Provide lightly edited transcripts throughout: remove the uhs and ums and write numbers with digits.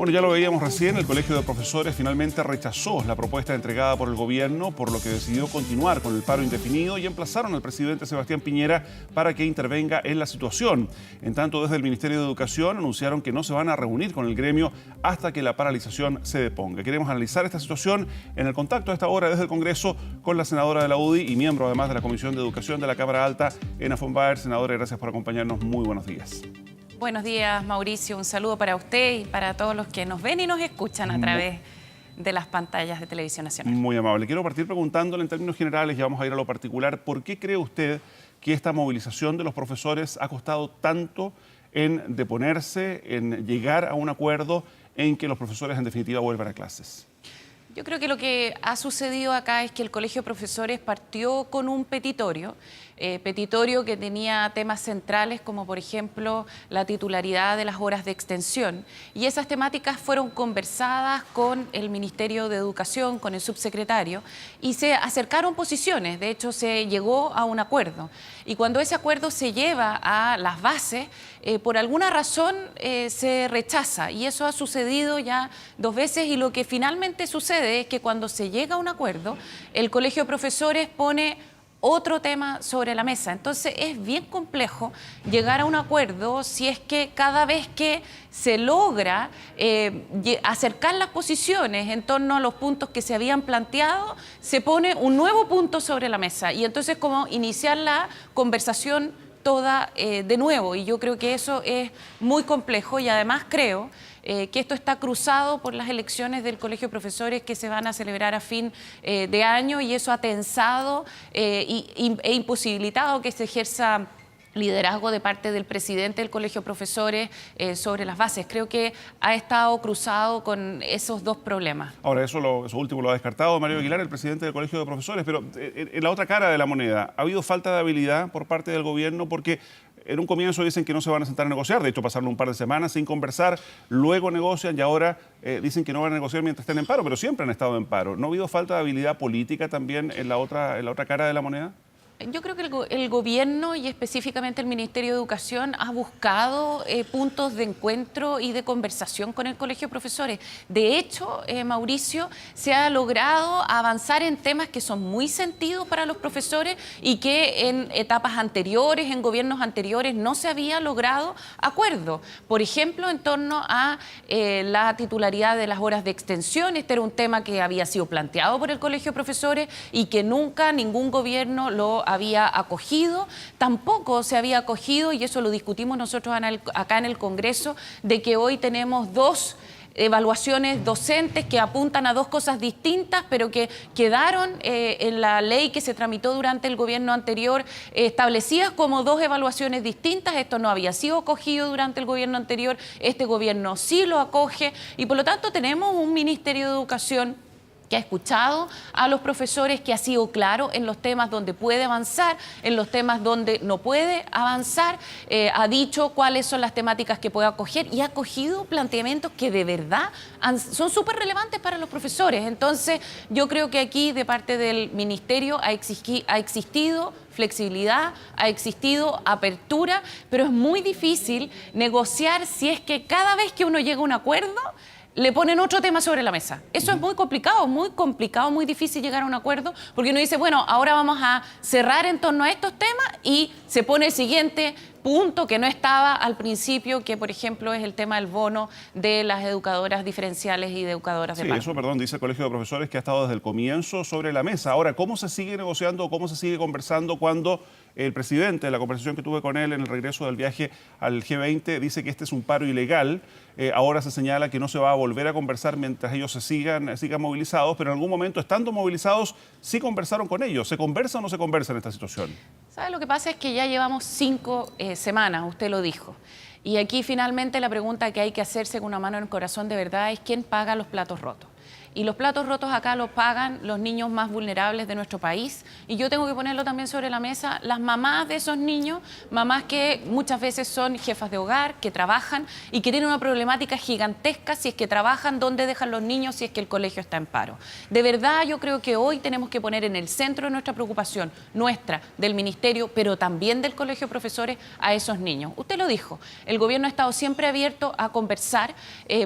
Bueno, ya lo veíamos recién, el Colegio de Profesores finalmente rechazó la propuesta entregada por el gobierno, por lo que decidió continuar con el paro indefinido y emplazaron al presidente Sebastián Piñera para que intervenga en la situación. En tanto, desde el Ministerio de Educación anunciaron que no se van a reunir con el gremio hasta que la paralización se deponga. Queremos analizar esta situación en el contacto a esta hora desde el Congreso con la senadora de la UDI y miembro además de la Comisión de Educación de la Cámara Alta, Ena von Baer. Senadora, gracias por acompañarnos. Muy buenos días. Buenos días, Mauricio. Un saludo para usted y para todos los que nos ven y nos escuchan a través de las pantallas de Televisión Nacional. Muy amable. Quiero partir preguntándole en términos generales, y vamos a ir a lo particular, ¿por qué cree usted que esta movilización de los profesores ha costado tanto en deponerse, en llegar a un acuerdo en que los profesores en definitiva vuelvan a clases? Yo creo que lo que ha sucedido acá es que el Colegio de Profesores partió con un petitorio que tenía temas centrales como por ejemplo la titularidad de las horas de extensión, y esas temáticas fueron conversadas con el Ministerio de Educación, con el subsecretario, y se acercaron posiciones. De hecho se llegó a un acuerdo, y cuando ese acuerdo se lleva a las bases, por alguna razón se rechaza, y eso ha sucedido ya 2 veces, y lo que finalmente sucede es que cuando se llega a un acuerdo, el Colegio de Profesores pone otro tema sobre la mesa. Entonces es bien complejo llegar a un acuerdo si es que cada vez que se logra acercar las posiciones en torno a los puntos que se habían planteado, se pone un nuevo punto sobre la mesa, y entonces como iniciar la conversación toda de nuevo, y yo creo que eso es muy complejo, y además creo que esto está cruzado por las elecciones del Colegio de Profesores que se van a celebrar a fin de año, y eso ha tensado e imposibilitado que se ejerza liderazgo de parte del presidente del Colegio de Profesores sobre las bases. Creo que ha estado cruzado con esos 2 problemas. Ahora, eso último lo ha descartado Mario Aguilar, el presidente del Colegio de Profesores, pero en la otra cara de la moneda, ¿ha habido falta de habilidad por parte del gobierno? Porque en un comienzo dicen que no se van a sentar a negociar, de hecho pasaron un par de semanas sin conversar, luego negocian y ahora dicen que no van a negociar mientras estén en paro, pero siempre han estado en paro. ¿No ha habido falta de habilidad política también en la otra cara de la moneda? Yo creo que el gobierno y específicamente el Ministerio de Educación ha buscado puntos de encuentro y de conversación con el Colegio de Profesores. De hecho, Mauricio, se ha logrado avanzar en temas que son muy sentidos para los profesores y que en etapas anteriores, en gobiernos anteriores, no se había logrado acuerdo. Por ejemplo, en torno a la titularidad de las horas de extensión. Este era un tema que había sido planteado por el Colegio de Profesores y que nunca ningún gobierno lo había acogido, tampoco se había acogido, y eso lo discutimos nosotros acá en el Congreso, de que hoy tenemos 2 evaluaciones docentes que apuntan a 2 cosas distintas, pero que quedaron en la ley que se tramitó durante el gobierno anterior establecidas como 2 evaluaciones distintas. Esto no había sido acogido durante el gobierno anterior, este gobierno sí lo acoge, y por lo tanto tenemos un Ministerio de Educación que ha escuchado a los profesores, que ha sido claro en los temas donde puede avanzar, en los temas donde no puede avanzar, ha dicho cuáles son las temáticas que puede acoger y ha acogido planteamientos que de verdad son súper relevantes para los profesores. Entonces, yo creo que aquí de parte del Ministerio ha existido flexibilidad, ha existido apertura, pero es muy difícil negociar si es que cada vez que uno llega a un acuerdo le ponen otro tema sobre la mesa. Eso es muy complicado, muy difícil llegar a un acuerdo, porque uno dice, bueno, ahora vamos a cerrar en torno a estos temas, y se pone el siguiente punto que no estaba al principio, que por ejemplo es el tema del bono de las educadoras diferenciales y de educadoras de pago. Sí, eso, dice el Colegio de Profesores que ha estado desde el comienzo sobre la mesa. Ahora, ¿cómo se sigue negociando, cómo se sigue conversando cuando el presidente, la conversación que tuve con él en el regreso del viaje al G20, dice que este es un paro ilegal? Ahora se señala que no se va a volver a conversar mientras ellos sigan movilizados, pero en algún momento, estando movilizados, sí conversaron con ellos. ¿Se conversa o no se conversa en esta situación? ¿Sabe? Lo que pasa es que ya llevamos 5 semanas, usted lo dijo. Y aquí finalmente la pregunta que hay que hacerse con una mano en el corazón de verdad es ¿quién paga los platos rotos? y los platos rotos acá los pagan los niños más vulnerables de nuestro país. Y yo tengo que ponerlo también sobre la mesa, las mamás de esos niños, mamás que muchas veces son jefas de hogar, que trabajan y que tienen una problemática gigantesca si es que trabajan, dónde dejan los niños si es que el colegio está en paro. De verdad, yo creo que hoy tenemos que poner en el centro de nuestra preocupación, nuestra, del Ministerio, pero también del Colegio de Profesores, a esos niños. Usted lo dijo, el gobierno ha estado siempre abierto a conversar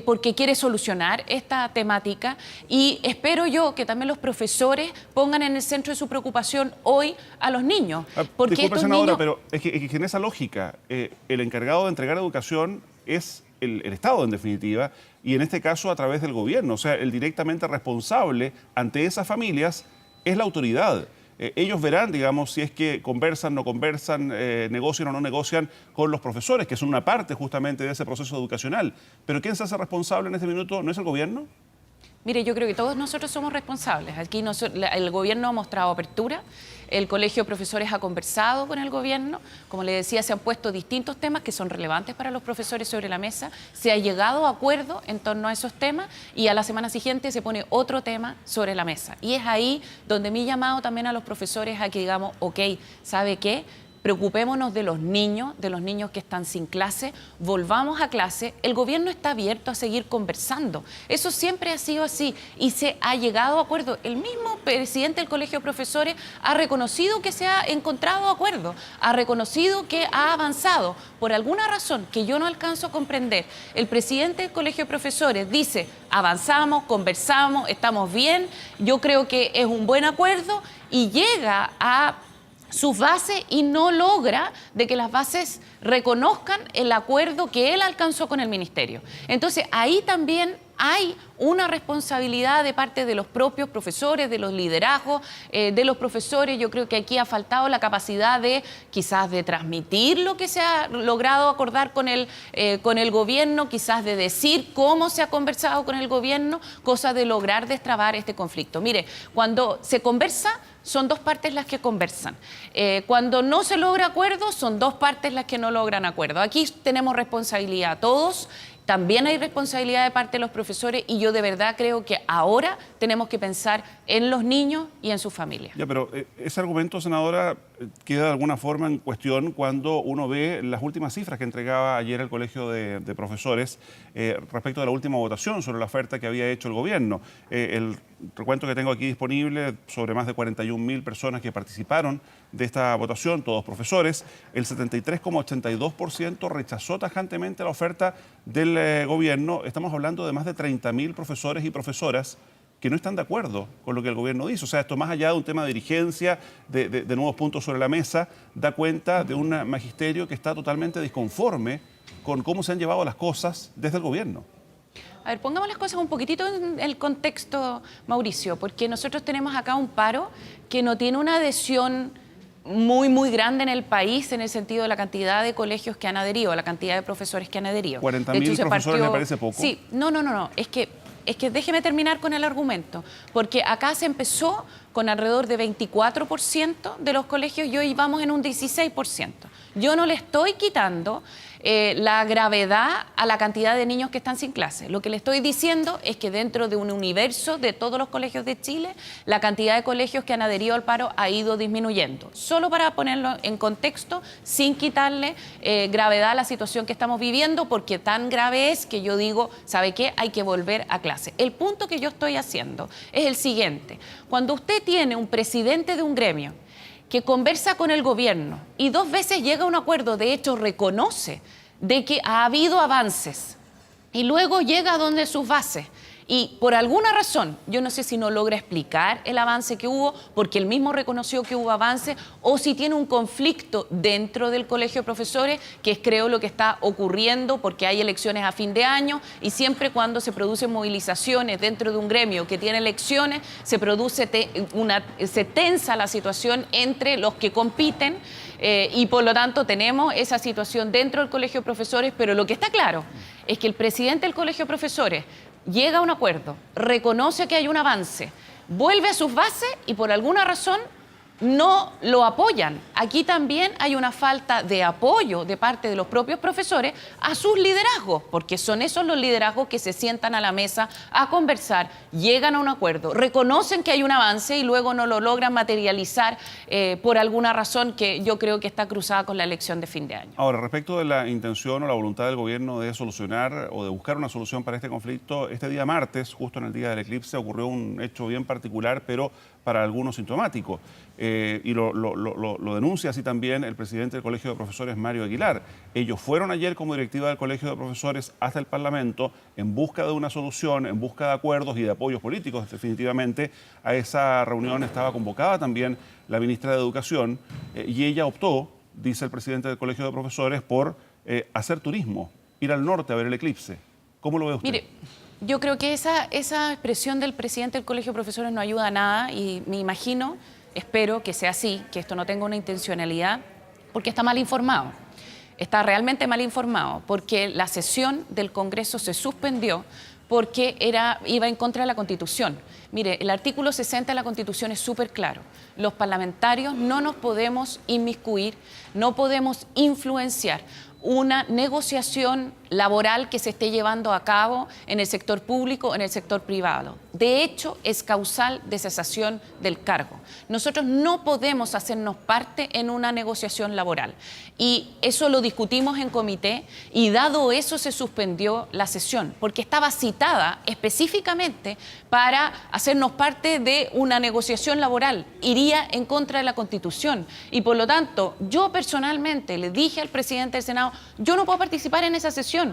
porque quiere solucionar esta temática y espero yo que también los profesores pongan en el centro de su preocupación hoy a los niños. Porque disculpe, senadora, pero es que en esa lógica, el encargado de entregar educación es el Estado, en definitiva, y en este caso a través del gobierno. O sea, el directamente responsable ante esas familias es la autoridad. Ellos verán, digamos, si es que conversan, no conversan, negocian o no negocian con los profesores, que son una parte justamente de ese proceso educacional. Pero ¿quién se hace responsable en este minuto? ¿No es el gobierno? Mire, yo creo que todos nosotros somos responsables. Aquí el gobierno ha mostrado apertura, el Colegio de Profesores ha conversado con el gobierno, como le decía, se han puesto distintos temas que son relevantes para los profesores sobre la mesa, se ha llegado a acuerdo en torno a esos temas y a la semana siguiente se pone otro tema sobre la mesa. Y es ahí donde mi llamado también a los profesores a que digamos, ok, ¿sabe qué? Preocupémonos de los niños que están sin clase, volvamos a clase. El gobierno está abierto a seguir conversando. Eso siempre ha sido así y se ha llegado a acuerdo. El mismo presidente del Colegio de Profesores ha reconocido que se ha encontrado acuerdo, ha reconocido que ha avanzado. Por alguna razón que yo no alcanzo a comprender, el presidente del Colegio de Profesores dice, avanzamos, conversamos, estamos bien, yo creo que es un buen acuerdo y llega a sus bases y no logra de que las bases reconozcan el acuerdo que él alcanzó con el ministerio. Entonces, ahí también hay una responsabilidad de parte de los propios profesores, de los liderazgos de los profesores. Yo creo que aquí ha faltado la capacidad de quizás de transmitir lo que se ha logrado acordar con el gobierno, quizás de decir cómo se ha conversado con el gobierno, cosa de lograr destrabar este conflicto. Mire, cuando se conversa, son dos partes las que conversan. Cuando no se logra acuerdo, son dos partes las que no logran acuerdo. Aquí tenemos responsabilidad todos. También hay responsabilidad de parte de los profesores y yo de verdad creo que ahora tenemos que pensar en los niños y en sus familias. Ya, pero ese argumento, senadora, queda de alguna forma en cuestión cuando uno ve las últimas cifras que entregaba ayer el Colegio de Profesores respecto de la última votación sobre la oferta que había hecho el gobierno. El recuento que tengo aquí disponible sobre más de 41.000 personas que participaron de esta votación, todos profesores, el 73,82% rechazó tajantemente la oferta del gobierno. Estamos hablando de más de 30.000 profesores y profesoras que no están de acuerdo con lo que el gobierno dice. O sea, esto más allá de un tema de dirigencia, de nuevos puntos sobre la mesa, da cuenta de un magisterio que está totalmente disconforme con cómo se han llevado las cosas desde el gobierno. A ver, pongamos las cosas un poquitito en el contexto, Mauricio, porque nosotros tenemos acá un paro que no tiene una adhesión muy grande en el país en el sentido de la cantidad de colegios que han adherido, la cantidad de profesores que han adherido. 40.000 profesores me parece poco. Sí, no, es que déjeme terminar con el argumento, porque acá se empezó con alrededor de 24% de los colegios y hoy vamos en un 16%. Yo no le estoy quitando la gravedad a la cantidad de niños que están sin clase. Lo que le estoy diciendo es que dentro de un universo de todos los colegios de Chile, la cantidad de colegios que han adherido al paro ha ido disminuyendo. Solo para ponerlo en contexto, sin quitarle gravedad a la situación que estamos viviendo, porque tan grave es que yo digo, ¿sabe qué? Hay que volver a clase. El punto que yo estoy haciendo es el siguiente. Cuando usted tiene un presidente de un gremio que conversa con el gobierno y 2 veces llega a un acuerdo, de hecho reconoce de que ha habido avances y luego llega a donde sus bases y por alguna razón, yo no sé si no logra explicar el avance que hubo porque él mismo reconoció que hubo avance o si tiene un conflicto dentro del Colegio de Profesores, que es creo lo que está ocurriendo porque hay elecciones a fin de año y siempre cuando se producen movilizaciones dentro de un gremio que tiene elecciones, se tensa la situación entre los que compiten y por lo tanto tenemos esa situación dentro del Colegio de Profesores, pero lo que está claro es que el presidente del Colegio de Profesores llega a un acuerdo, reconoce que hay un avance, vuelve a sus bases y por alguna razón no lo apoyan. Aquí también hay una falta de apoyo de parte de los propios profesores a sus liderazgos, porque son esos los liderazgos que se sientan a la mesa a conversar, llegan a un acuerdo, reconocen que hay un avance y luego no lo logran materializar por alguna razón que yo creo que está cruzada con la elección de fin de año. Ahora, respecto de la intención o la voluntad del gobierno de solucionar o de buscar una solución para este conflicto, este día martes, justo en el día del eclipse, ocurrió un hecho bien particular, pero para algunos sintomático. Y lo denuncia así también el presidente del Colegio de Profesores, Mario Aguilar. Ellos fueron ayer como directiva del Colegio de Profesores hasta el Parlamento en busca de una solución, en busca de acuerdos y de apoyos políticos. Definitivamente a esa reunión estaba convocada también la ministra de Educación y ella optó, dice el presidente del Colegio de Profesores, por hacer turismo, ir al norte a ver el eclipse. ¿Cómo lo ve usted? Mire, yo creo que esa expresión del presidente del Colegio de Profesores no ayuda a nada y me imagino, espero que sea así, que esto no tenga una intencionalidad, porque está mal informado. Está realmente mal informado, porque la sesión del Congreso se suspendió porque iba en contra de la Constitución. Mire, el artículo 60 de la Constitución es súper claro. Los parlamentarios no nos podemos inmiscuir, no podemos influenciar una negociación laboral que se esté llevando a cabo en el sector público o en el sector privado. De hecho, es causal de cesación del cargo. Nosotros no podemos hacernos parte en una negociación laboral. Y eso lo discutimos en comité y dado eso se suspendió la sesión, porque estaba citada específicamente para hacernos parte de una negociación laboral. Iría en contra de la Constitución. Y por lo tanto, yo personalmente le dije al presidente del Senado, yo no puedo participar en esa sesión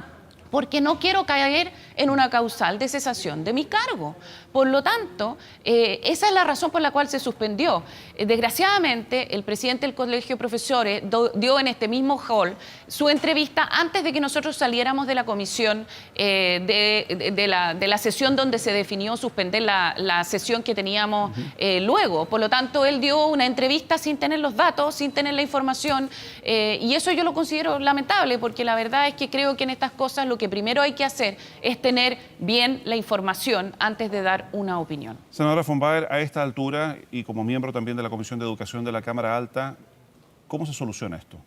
porque no quiero caer en una causal de cesación de mi cargo. Por lo tanto, esa es la razón por la cual se suspendió. Desgraciadamente, el presidente del Colegio de Profesores dio en este mismo hall su entrevista antes de que nosotros saliéramos de la comisión de la sesión donde se definió suspender la sesión que teníamos luego. Por lo tanto, él dio una entrevista sin tener los datos, sin tener la información, y eso yo lo considero lamentable, porque la verdad es que creo que en estas cosas lo que primero hay que hacer es tener bien la información antes de dar una opinión. Senadora von Baer, a esta altura y como miembro también de la Comisión de Educación de la Cámara Alta, ¿cómo se soluciona esto?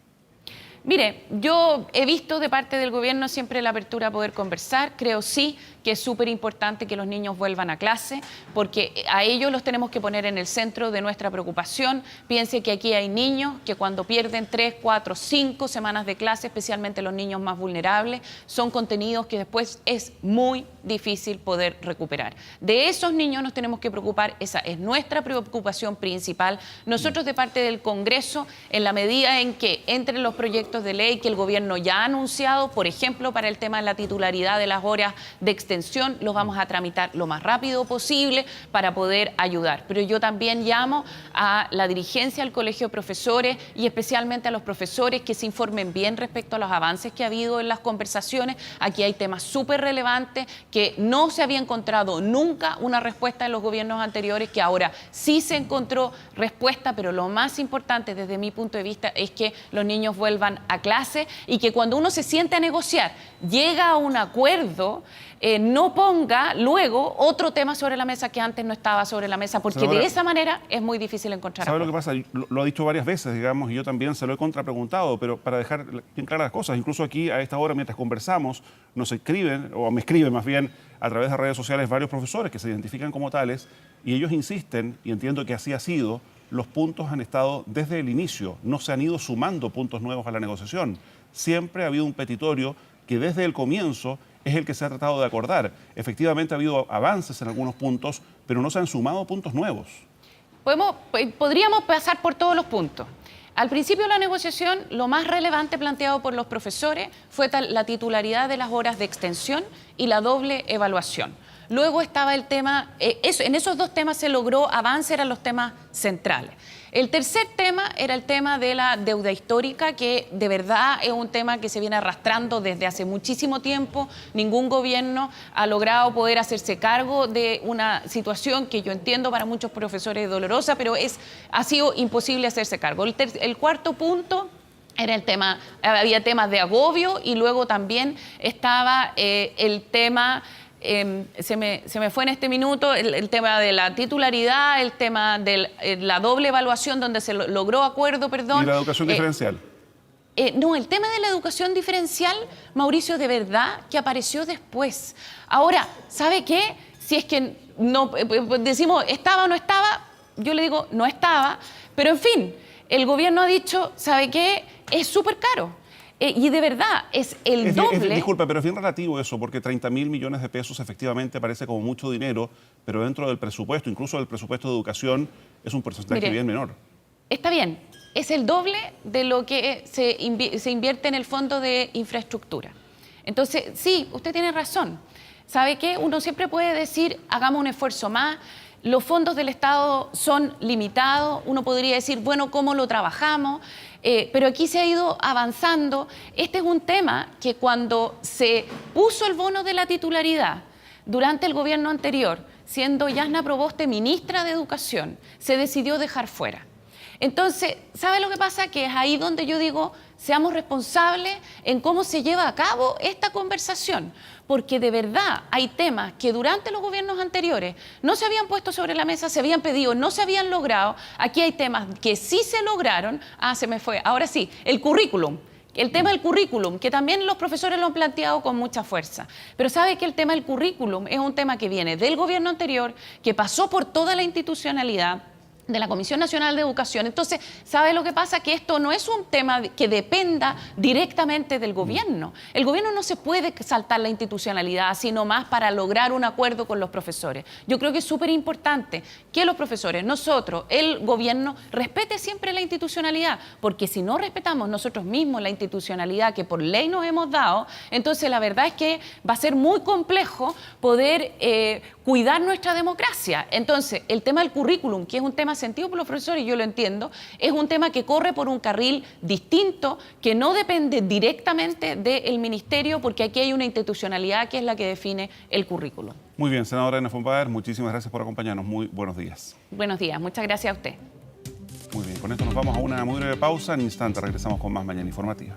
Mire, yo he visto de parte del gobierno siempre la apertura a poder conversar. Creo sí que es súper importante que los niños vuelvan a clase, porque a ellos los tenemos que poner en el centro de nuestra preocupación. Piense que aquí hay niños que cuando pierden 3, 4, 5 semanas de clase, especialmente los niños más vulnerables, son contenidos que después es muy difícil poder recuperar. De esos niños nos tenemos que preocupar, esa es nuestra preocupación principal. Nosotros de parte del Congreso, en la medida en que entren los proyectos de ley que el gobierno ya ha anunciado, por ejemplo, para el tema de la titularidad de las horas de extensión, los vamos a tramitar lo más rápido posible para poder ayudar. Pero yo también llamo a la dirigencia del Colegio de Profesores y especialmente a los profesores que se informen bien respecto a los avances que ha habido en las conversaciones. Aquí hay temas súper relevantes que no se había encontrado nunca una respuesta en los gobiernos anteriores, que ahora sí se encontró respuesta, pero lo más importante desde mi punto de vista es que los niños vuelvan a clase y que cuando uno se siente a negociar, llega a un acuerdo, no ponga luego otro tema sobre la mesa que antes no estaba sobre la mesa, porque de esa manera es muy difícil encontrar acuerdo. ¿Sabe lo que pasa? Lo ha dicho varias veces, digamos, y yo también se lo he contrapreguntado, pero para dejar bien claras las cosas, incluso aquí a esta hora, mientras conversamos, nos escriben, o me escriben más bien, a través de redes sociales varios profesores que se identifican como tales, y ellos insisten, y entiendo que así ha sido, los puntos han estado desde el inicio, no se han ido sumando puntos nuevos a la negociación. Siempre ha habido un petitorio que desde el comienzo es el que se ha tratado de acordar. Efectivamente ha habido avances en algunos puntos, pero no se han sumado puntos nuevos. Podríamos pasar por todos los puntos. Al principio de la negociación, lo más relevante planteado por los profesores fue la titularidad de las horas de extensión y la doble evaluación. Luego estaba el tema, en esos dos temas se logró avance, eran los temas centrales. El tercer tema era el tema de la deuda histórica, que de verdad es un tema que se viene arrastrando desde hace muchísimo tiempo. Ningún gobierno ha logrado poder hacerse cargo de una situación que yo entiendo para muchos profesores es dolorosa, pero ha sido imposible hacerse cargo. El cuarto punto era el tema, había temas de agobio y luego también estaba el tema se me fue en este minuto el tema de la titularidad, el tema de la doble evaluación donde se logró acuerdo, perdón. ¿Y la educación diferencial? No, el tema de la educación diferencial, Mauricio, de verdad que apareció después. Ahora, ¿sabe qué? Si es que no decimos estaba o no estaba, yo le digo no estaba, pero en fin, el gobierno ha dicho, ¿sabe qué? Es súper caro. Y de verdad, es el doble. Disculpe, pero es bien relativo eso, porque 30.000 millones de pesos efectivamente parece como mucho dinero, pero dentro del presupuesto, incluso del presupuesto de educación, es un porcentaje bien menor. Está bien, es el doble de lo que se invierte en el fondo de infraestructura. Entonces, sí, usted tiene razón. ¿Sabe qué? Uno siempre puede decir, hagamos un esfuerzo más. Los fondos del Estado son limitados. Uno podría decir, bueno, ¿cómo lo trabajamos? Pero aquí se ha ido avanzando. Este es un tema que cuando se puso el bono de la titularidad durante el gobierno anterior, siendo Yasna Proboste ministra de Educación, se decidió dejar fuera. Entonces, ¿sabe lo que pasa? Que es ahí donde yo digo, seamos responsables en cómo se lleva a cabo esta conversación, porque de verdad hay temas que durante los gobiernos anteriores no se habían puesto sobre la mesa, se habían pedido, no se habían logrado. Aquí hay temas que sí se lograron. Se me fue. Ahora sí, el currículum. El tema del currículum, que también los profesores lo han planteado con mucha fuerza. Pero sabe que el tema del currículum es un tema que viene del gobierno anterior, que pasó por toda la institucionalidad de la Comisión Nacional de Educación. Entonces, ¿sabe lo que pasa? Que esto no es un tema que dependa directamente del gobierno. El gobierno no se puede saltar la institucionalidad, sino más para lograr un acuerdo con los profesores. Yo creo que es súper importante que los profesores, nosotros, el gobierno, respete siempre la institucionalidad, porque si no respetamos nosotros mismos la institucionalidad que por ley nos hemos dado, entonces la verdad es que va a ser muy complejo poder cuidar nuestra democracia. Entonces, el tema del currículum, que es un tema sentido por los profesores, yo lo entiendo, es un tema que corre por un carril distinto, que no depende directamente del ministerio, porque aquí hay una institucionalidad que es la que define el currículum. Muy bien, senadora Elena von Baer, muchísimas gracias por acompañarnos. Muy buenos días. Buenos días, muchas gracias a usted. Muy bien, con esto nos vamos a una muy breve pausa. En instante regresamos con más Mañana Informativa.